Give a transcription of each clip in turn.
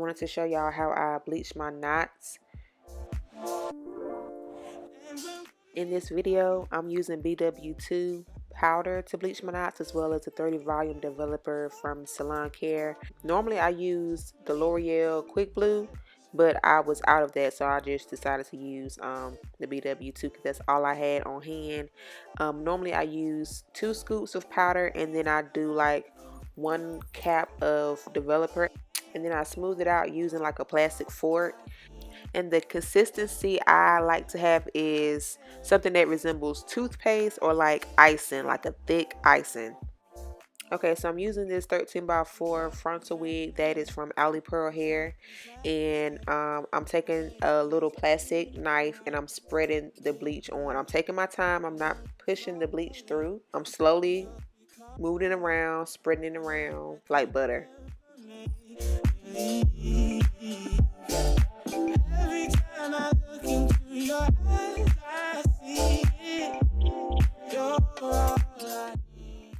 wanted to show y'all how I bleach my knots. In this video, I'm using BW2 powder to bleach my knots, as well as a 30 volume developer from Salon Care. Normally I use the L'Oreal Quick Blue, but I was out of that, so I just decided to use the BW2 because that's all I had on hand. Normally I use 2 scoops of powder, and then I do like 1 cap of developer, and then I smooth it out using like a plastic fork. And the consistency I like to have is something that resembles toothpaste or like icing, like a thick icing. Okay, so I'm using this 13x4 frontal wig that is from AliPearl hair, and I'm taking a little plastic knife and I'm spreading the bleach on. I'm taking my time. I'm not pushing the bleach through. I'm slowly moving it around, spreading it around like butter.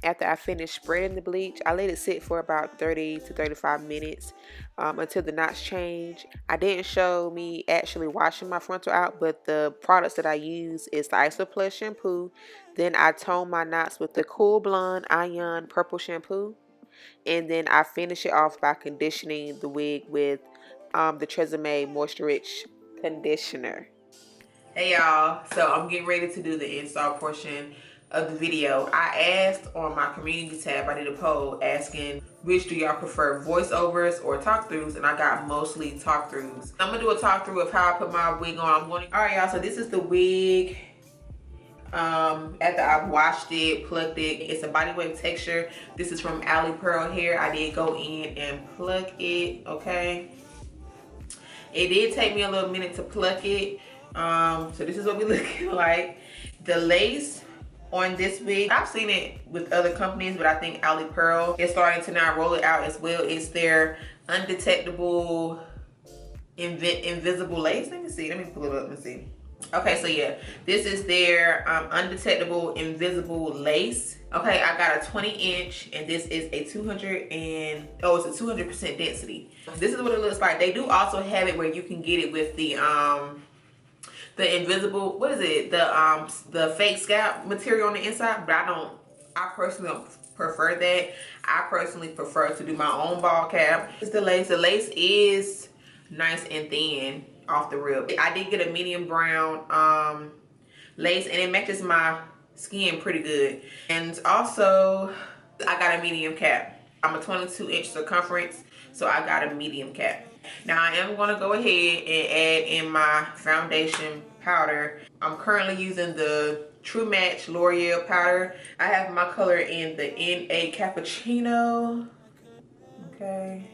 After I finish spreading the bleach, I let it sit for about 30 to 35 minutes until the knots change. I didn't show me actually washing my frontal out, but the products that I use is the AliPearl shampoo. Then I tone my knots with the Cool Blonde Ion Purple shampoo. And then I finish it off by conditioning the wig with the Tresemme Moisture Rich conditioner. Hey y'all, so I'm getting ready to do the install portion of the video. I asked on my community tab, I did a poll asking which do y'all prefer, voiceovers or talk throughs, and I got mostly talk throughs. I'm gonna do a talk through of how I put my wig on. Alright y'all, so this is the wig after I've washed it, plucked it. It's a body wave texture. This is from AliPearl hair. I did go in and pluck it, okay? It did take me a little minute to pluck it. So this is what we looking like. The lace on this wig, I've seen it with other companies, but I think AliPearl is starting to now roll it out as well. It's their undetectable invisible lace. Let me pull it up and see. Okay, so yeah, this is their undetectable invisible lace. Okay, I got a 20-inch, and this is a 200% density. This is what it looks like. They do also have it where you can get it with the invisible, what is it, the fake scalp material on the inside, but I personally don't prefer that. I personally prefer to do my own ball cap. It's the lace. The lace is nice and thin off the rib. I did get a medium brown lace, and it matches my skin pretty good. And also I got a medium cap. I'm a 22-inch circumference, so I got a medium cap. Now I am going to go ahead and add in my foundation powder. I'm currently using the True Match L'Oreal powder. I have my color in the NA Cappuccino. Okay.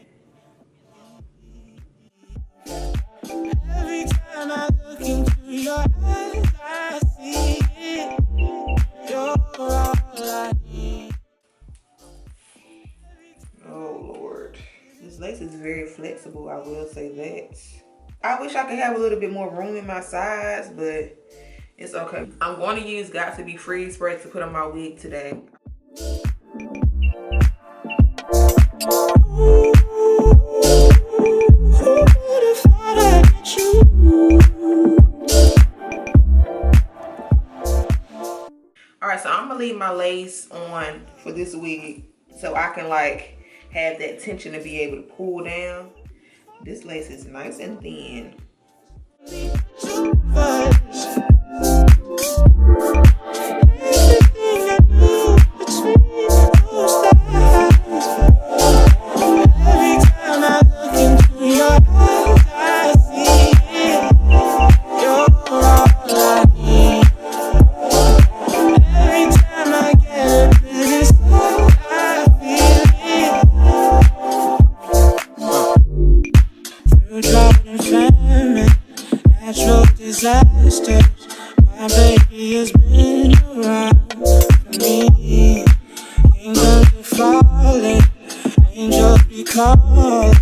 Every time I look into your eyes, I see it. You're all I need. Oh Lord. This lace is very flexible, I will say that. I wish I could have a little bit more room in my sides, but it's okay. I'm going to use GOT2B freeze spray to put on my wig today. Alright, so I'm gonna leave my lace on for this wig so I can like have that tension to be able to pull down. This lace is nice and thin. My baby has been around for me. Kingdoms are falling, angels be calling.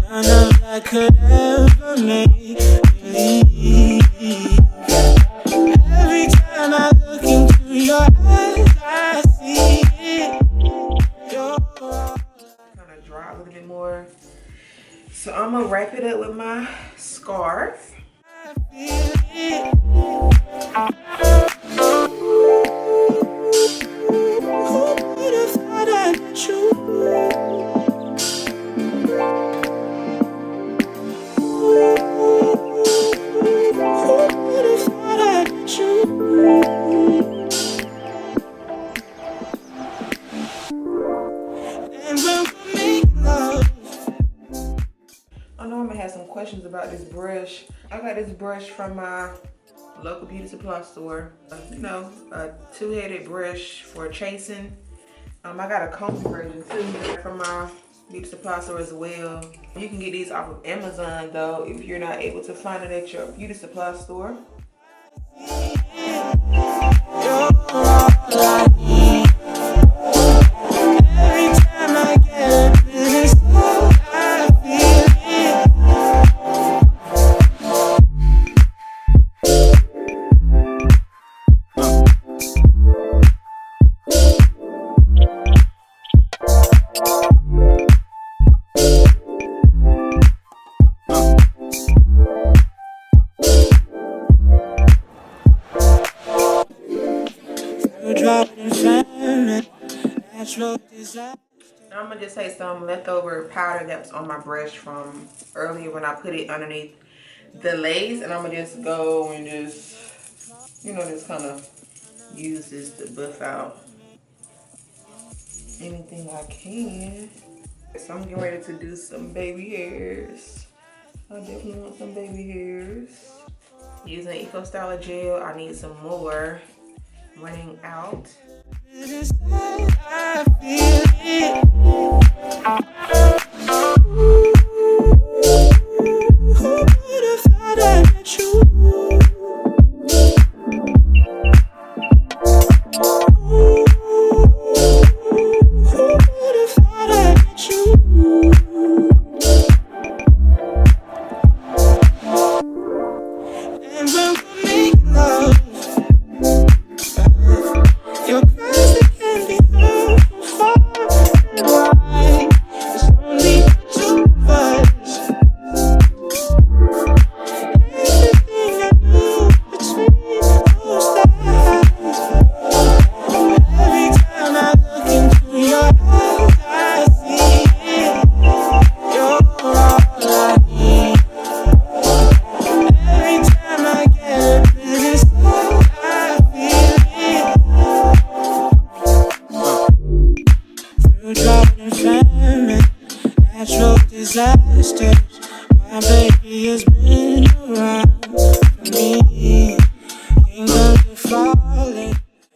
None of that could ever make me leave. Every time I look into your eyes, I see it. Kind of dry a little bit more. So I'm gonna wrap it up with my scarf. I know I'm gonna have some questions about this brush. I got this brush from my local beauty supply store. You know, a two-headed brush for chasing. I got a comb version too from my beauty supply store as well. You can get these off of Amazon though if you're not able to find it at your beauty supply store. I'm gonna just take some leftover powder that was on my brush from earlier when I put it underneath the lace, and I'm gonna just go and just, you know, just kind of use this to buff out anything I can. So I'm getting ready to do some baby hairs. I definitely want some baby hairs. Using Eco Styler gel, I need some more. Running out. My baby has been around for me.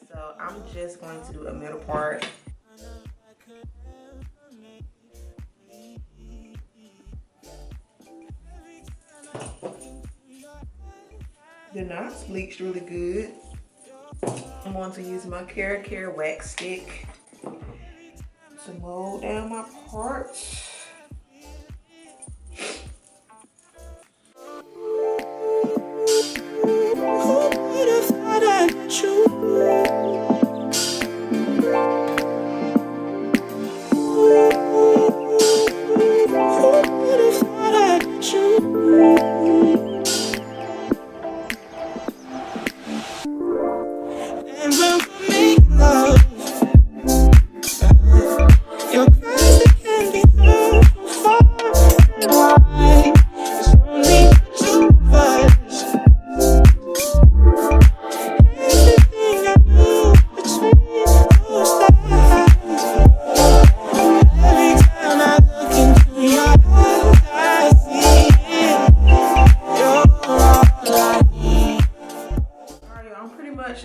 So I'm just going to do a middle part. The knots bleached really good. I'm going to use my Care wax stick to mold down my parts.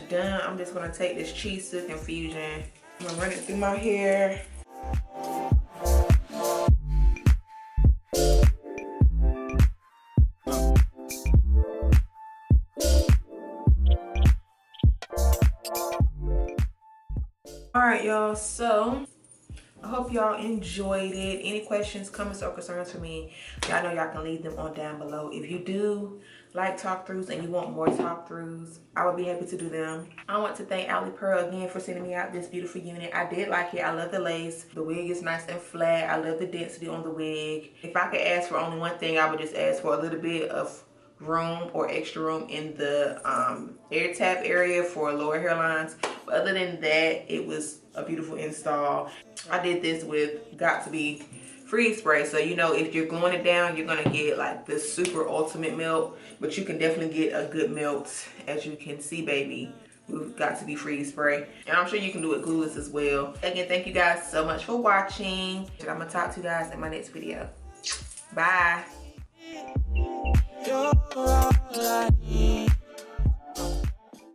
Done. I'm just gonna take this cheese silk infusion. I'm gonna run it through my hair. All right, y'all. So I hope y'all enjoyed it. Any questions, comments, or concerns for me, y'all know y'all can leave them on down below. If you do like talk throughs and you want more talk throughs, I would be happy to do them. I want to thank AliPearl again for sending me out this beautiful unit. I did like it. I love the lace. The wig is nice and flat. I love the density on the wig. If I could ask for only one thing, I would just ask for a little bit of room or extra room in the air tap area for lower hairlines. But other than that, it was a beautiful install. I did this with GOT2B freeze spray, so you know if you're gluing it down, you're gonna get like this super ultimate melt, but you can definitely get a good melt, as you can see, baby, with GOT2B freeze spray. And I'm sure you can do it glueless as well. Again, thank you guys so much for watching. I'm gonna talk to you guys in my next video. Bye.